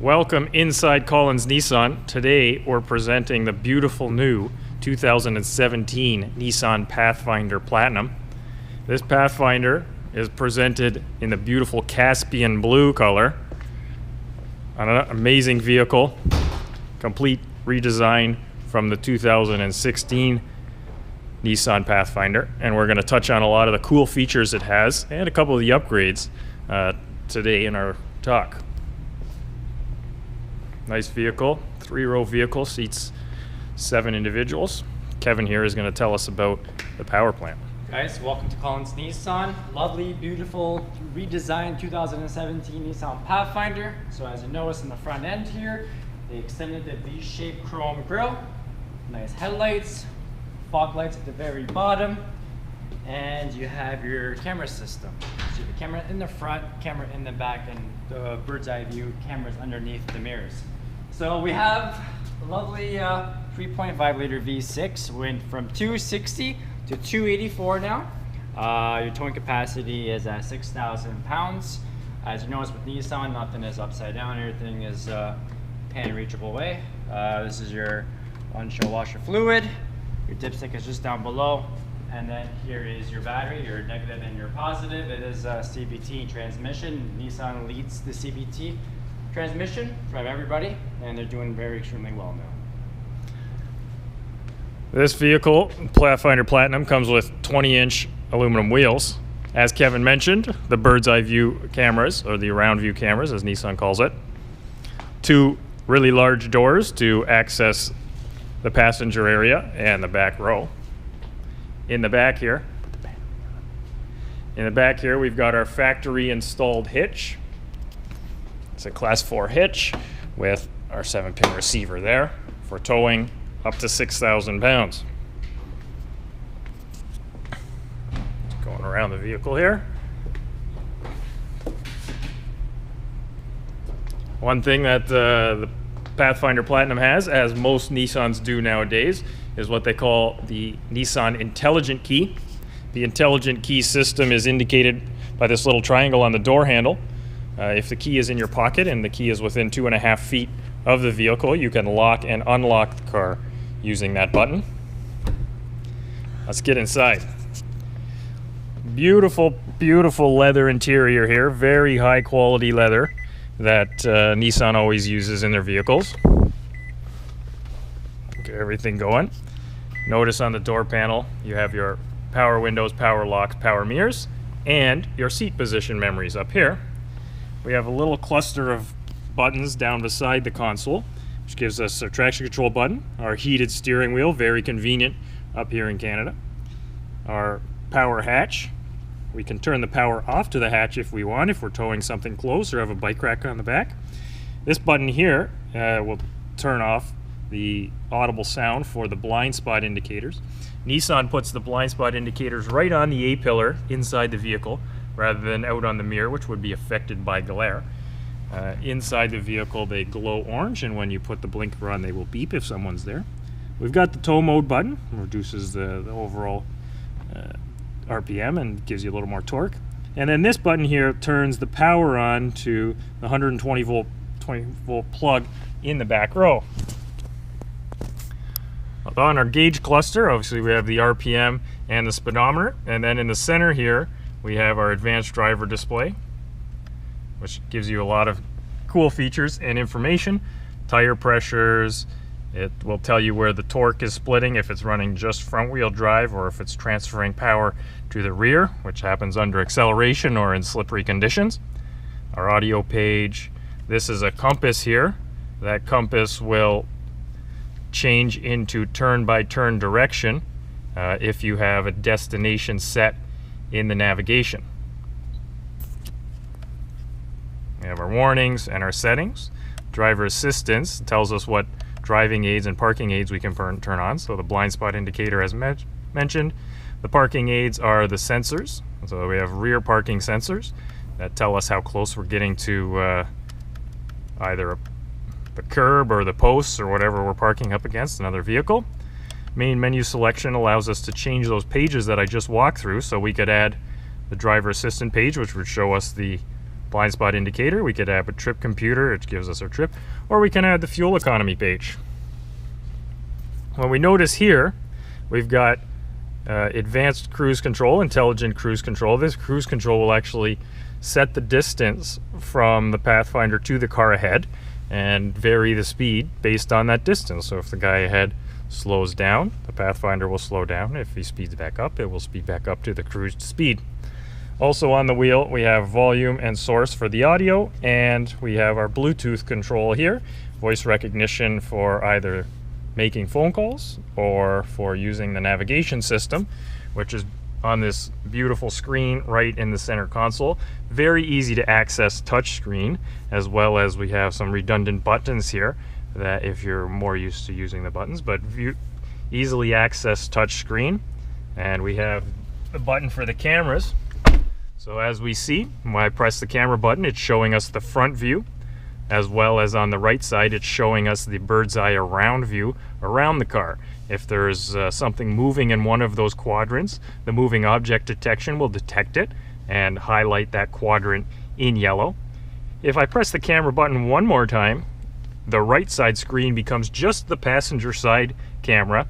Welcome inside Collins Nissan. Today we're presenting the beautiful new 2017 Nissan Pathfinder Platinum. This Pathfinder is presented in the beautiful Caspian blue color. An amazing vehicle, complete redesign from the 2016 Nissan Pathfinder, and we're going to touch on a lot of the cool features it has and a couple of the upgrades today in our talk. Nice vehicle, 3-row vehicle, seats 7 individuals. Kevin here is going to tell us about the power plant. Guys, welcome to Collins Nissan. Lovely, beautiful, redesigned 2017 Nissan Pathfinder. So as you notice in the front end here, they extended the V-shaped chrome grille, nice headlights, fog lights at the very bottom, and you have your camera system. So the camera in the front, camera in the back, and the bird's eye view cameras underneath the mirrors. So we have a lovely 3.5 liter V6, went from 260 to 284 now. Your towing capacity is at 6,000 pounds. As you notice with Nissan, nothing is upside down, everything is pan reachable way. This is your windshield washer fluid. Your dipstick is just down below. And then here is your battery, your negative and your positive. It is a CVT transmission. Nissan leads the CVT transmission from everybody, and they're doing very extremely well now. This vehicle, Pathfinder Platinum, comes with 20-inch aluminum wheels. As Kevin mentioned, the bird's eye view cameras, or the round view cameras as Nissan calls it. 2 really large doors to access the passenger area and the back row. In the back here, we've got our factory installed hitch. It's a class 4 hitch with our 7-pin receiver there for towing up to 6,000 pounds. Going around the vehicle here. One thing that the Pathfinder Platinum has, as most Nissans do nowadays, is what they call the Nissan Intelligent Key. The Intelligent Key system is indicated by this little triangle on the door handle. If the key is in your pocket and the key is within 2.5 feet of the vehicle, you can lock and unlock the car using that button. Let's get inside. Beautiful, beautiful leather interior here. Very high quality leather that Nissan always uses in their vehicles. Get everything going. Notice on the door panel you have your power windows, power locks, power mirrors, and your seat position memories up here. We have a little cluster of buttons down beside the console, which gives us a traction control button, our heated steering wheel, very convenient up here in Canada, our power hatch. We can turn the power off to the hatch if we want, if we're towing something close or have a bike rack on the back. This button here will turn off the audible sound for the blind spot indicators. Nissan puts the blind spot indicators right on the A-pillar inside the vehicle rather than out on the mirror, which would be affected by glare. Inside the vehicle they glow orange, and when you put the blinker on they will beep if someone's there. We've got the tow mode button, reduces the overall RPM and gives you a little more torque. And then this button here turns the power on to the 120 volt plug in the back row. On our gauge cluster, obviously we have the RPM and the speedometer, and then in the center here we have our advanced driver display, which gives you a lot of cool features and information. Tire pressures, it will tell you where the torque is splitting, if it's running just front wheel drive or if it's transferring power to the rear, which happens under acceleration or in slippery conditions. Our audio page, this is a compass here. That compass will change into turn-by-turn direction if you have a destination set in the navigation. We have our warnings and our settings. Driver assistance tells us what driving aids and parking aids we can turn on. So the blind spot indicator, as mentioned. The parking aids are the sensors. So we have rear parking sensors that tell us how close we're getting to either the curb or the posts or whatever we're parking up against another vehicle. Main menu selection allows us to change those pages that I just walked through, so we could add the driver assistant page, which would show us the blind spot indicator. We could add a trip computer, it gives us our trip, or we can add the fuel economy page. When we notice here, we've got advanced cruise control, intelligent cruise control. This cruise control will actually set the distance from the Pathfinder to the car ahead and vary the speed based on that distance. So if the guy ahead slows down, the Pathfinder will slow down. If he speeds back up, it will speed back up to the cruised speed. Also on the wheel, we have volume and source for the audio, and we have our Bluetooth control here, voice recognition for either making phone calls or for using the navigation system, which is on this beautiful screen right in the center console. Very easy to access touch screen, as well as we have some redundant buttons here that if you're more used to using the buttons, but easily access touch screen. And we have the button for the cameras. So as we see, when I press the camera button, it's showing us the front view, as well as on the right side, it's showing us the bird's eye around view around the car. If there's something moving in one of those quadrants, the moving object detection will detect it and highlight that quadrant in yellow. If I press the camera button one more time, the right side screen becomes just the passenger side camera,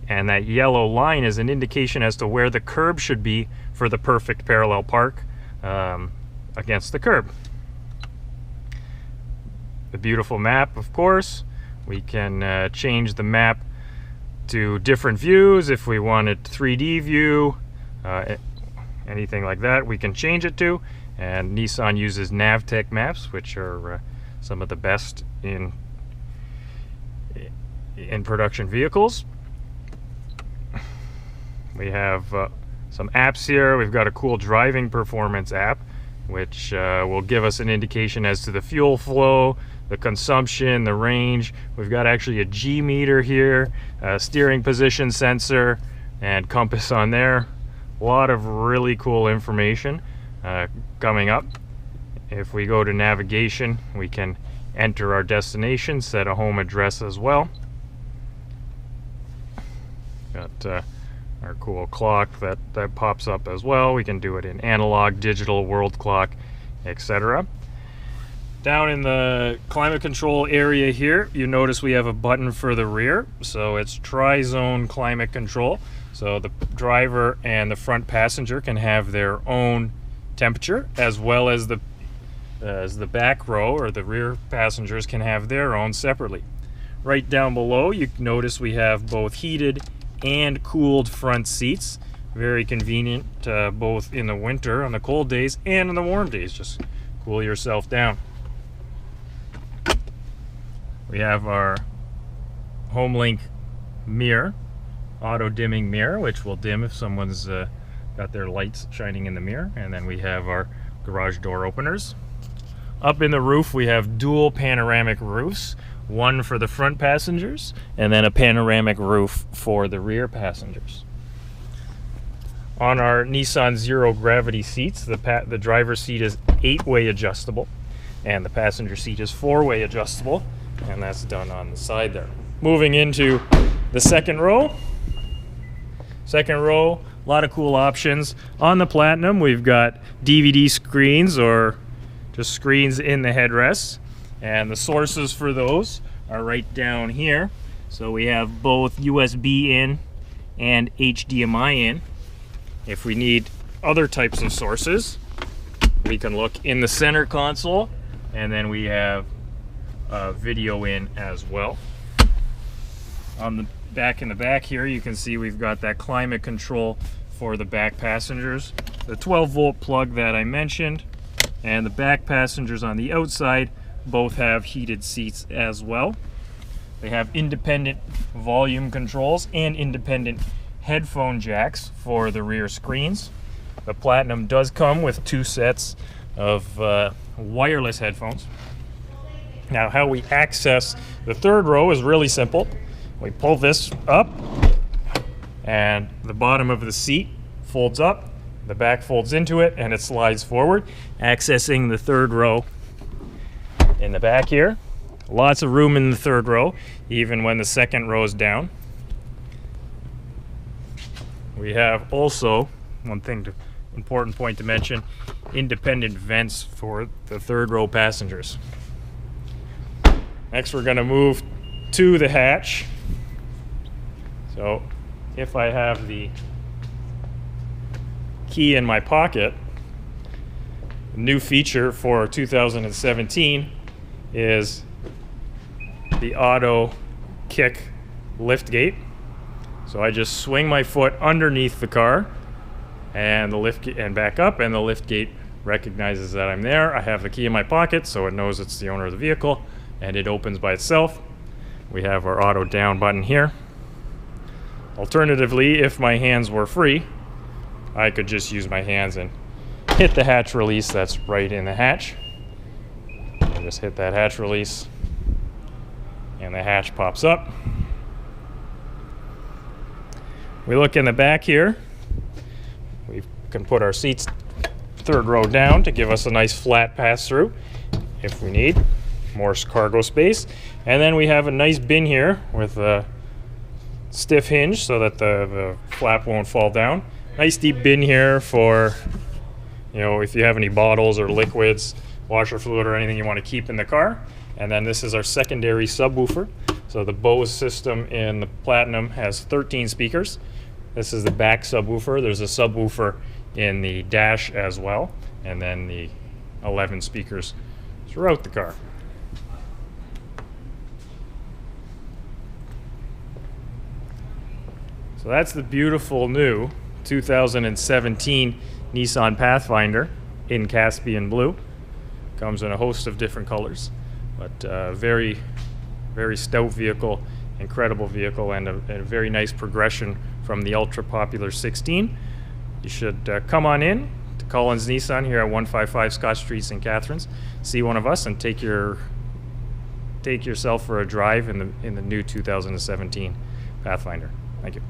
and that yellow line is an indication as to where the curb should be for the perfect parallel park against the curb. The beautiful map, of course. We can change the map to different views if we wanted 3D view, anything like that we can change it to. And Nissan uses Navtech maps, which are some of the best in production vehicles. We have some apps here. We've got a cool driving performance app, which will give us an indication as to the fuel flow, the consumption, the range. We've got actually a G meter here, a steering position sensor, and compass on there. A lot of really cool information coming up. If we go to navigation, we can enter our destination, set a home address as well. Got our cool clock that pops up as well. We can do it in analog, digital, world clock, etc. Down in the climate control area here, you notice we have a button for the rear. So it's tri-zone climate control. So the driver and the front passenger can have their own temperature, as well as the back row or the rear passengers can have their own separately. Right down below, you notice we have both heated and cooled front seats. Very convenient, both in the winter on the cold days and on the warm days. Just cool yourself down. We have our HomeLink mirror, auto dimming mirror, which will dim if someone's got their lights shining in the mirror. And then we have our garage door openers. Up in the roof, we have dual panoramic roofs, one for the front passengers and then a panoramic roof for the rear passengers. On our Nissan Zero Gravity seats, the driver's seat is 8-way adjustable and the passenger seat is 4-way adjustable, and that's done on the side there. Moving into the second row. Second row, a lot of cool options. On the Platinum, we've got DVD screens or just screens in the headrests, and the sources for those are right down here. So we have both USB in and HDMI in. If we need other types of sources, we can look in the center console, and then we have video in as well. On the back, in the back here, you can see we've got that climate control for the back passengers, the 12-volt plug that I mentioned, and the back passengers on the outside both have heated seats as well. They have independent volume controls and independent headphone jacks for the rear screens. The Platinum does come with 2 sets of wireless headphones. Now, how we access the third row is really simple. We pull this up and the bottom of the seat folds up, the back folds into it, and it slides forward, accessing the third row in the back here. Lots of room in the third row, even when the second row is down. We have also, one thing to important point to mention, independent vents for the third row passengers. Next, we're going to move to the hatch. So if I have the key in my pocket, a new feature for 2017 is the auto kick lift gate. So I just swing my foot underneath the car and the lift and back up, and the lift gate recognizes that I'm there. I have the key in my pocket, so it knows it's the owner of the vehicle, and it opens by itself. We have our auto down button here. Alternatively, if my hands were free, I could just use my hands and hit the hatch release that's right in the hatch. I just hit that hatch release, and the hatch pops up. We look in the back here. We can put our seats third row down to give us a nice flat pass-through if we need more cargo space. And then we have a nice bin here with a stiff hinge so that the flap won't fall down. Nice deep bin here for, you know, if you have any bottles or liquids, washer fluid or anything you want to keep in the car. And then this is our secondary subwoofer. So the Bose system in the Platinum has 13 speakers. This is the back subwoofer. There's a subwoofer in the dash as well, and then the 11 speakers throughout the car. So that's the beautiful new 2017 Nissan Pathfinder in Caspian blue. Comes in a host of different colors, but very, very stout vehicle, incredible vehicle, and a very nice progression from the ultra popular 16. You should come on in to Collins Nissan here at 155 Scott Street, St. Catharines. See one of us and take yourself for a drive in the new 2017 Pathfinder. Thank you.